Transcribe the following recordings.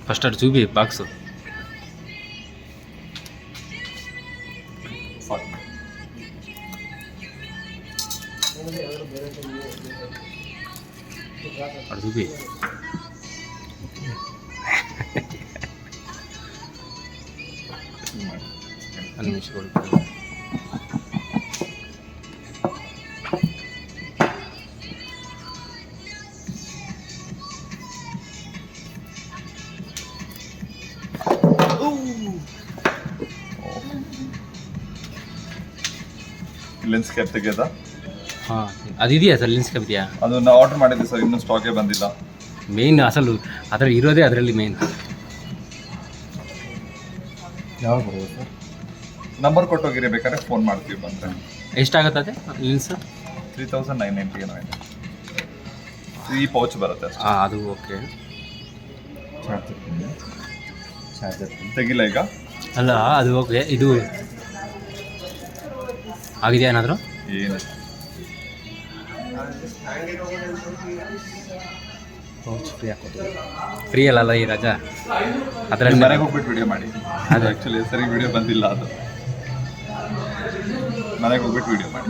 First ಅದು ಚೂಬಿ box. ಅದು ಚೂಬಿ ನಿಮಿಷ ಲೆನ್ಸ್ ಕ್ಯಾಪ್ ತೆಗೆದ. ಹಾಂ ಅದಿದೆಯಾ ಸರ್ ಲೆನ್ಸ್ ಕ್ಯಾಪ್ ಇದೆಯಾ? ಅದನ್ನ ಆರ್ಡರ್ ಮಾಡಿದ್ದೆ ಸರ್, ಇನ್ನೂ ಸ್ಟಾಕೇ ಬಂದಿಲ್ಲ. ಮೇನ್ ಅಸಲು ಅದರಲ್ಲಿ ಇರೋದೇ ಅದರಲ್ಲಿ ಮೇನ್. ಯಾವಾಗ ಬರೋದು ಸರ್? ನಂಬರ್ ಕೊಟ್ಟೋಗಿರಿ, ಬೇಕಾದ್ರೆ ಫೋನ್ ಮಾಡ್ತೀವಿ ಬಂದರೆ. ಎಷ್ಟಾಗುತ್ತದೆ ಲೆನ್ಸ್? 3990 ಏನೋ ಇದೆ. ಈ ಪೌಚ್ ಬರುತ್ತೆ ಅಷ್ಟೇ. ಹಾಂ ಅದು ಓಕೆ. ಚಾರ್ಜರ್ ತೆಗಿಲ್ಲ ಈಗ? ಅಲ್ಲ ಅದು ಓಕೆ. ಇದು ಆಗಿದೆಯಾ ಏನಾದರೂ? ಏನು ಫ್ರೀ ಅಲ್ಲ ಈ ರಜಾ ಅದರಲ್ಲಿ ಮನೆಗೆ ಹೋಗ್ಬಿಟ್ಟು ವಿಡಿಯೋ ಮಾಡಿ. ಅದು ಆ್ಯಕ್ಚುಲಿ ಸರಿ ವಿಡಿಯೋ ಬಂದಿಲ್ಲ, ಅದು ಮನೆಗೆ ಹೋಗ್ಬಿಟ್ಟು ವಿಡಿಯೋ ಮಾಡಿ.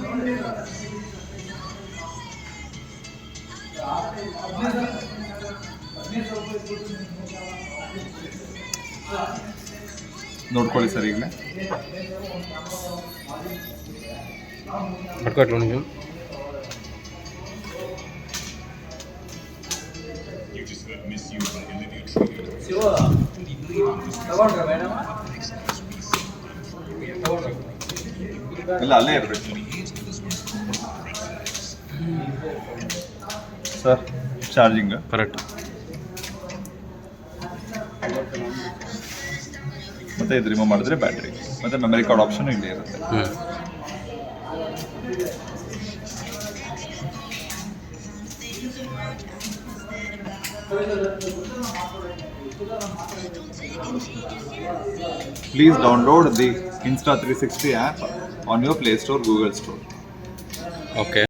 ನೋಡ್ಕೊಳ್ಳಿ ಸರ್ ಈಗಲೇ. ಬರ್ಕೊಟ್ಲು ನೀವು ಇಲ್ಲ ಅಲ್ಲೇ ಇರಬೇಕು ಸರ್. Charging correct. ಮತ್ತೆ ಇದು ರಿಮೂವ್ ಮಾಡಿದ್ರೆ ಬ್ಯಾಟ್ರಿ ಮತ್ತೆ ಮೆಮರಿ ಕಾರ್ಡ್ ಆಪ್ಷನ್ ಇಲ್ಲೇ ಇರುತ್ತೆ. Please download the Insta360 app on your Play Store, Google Store. Okay.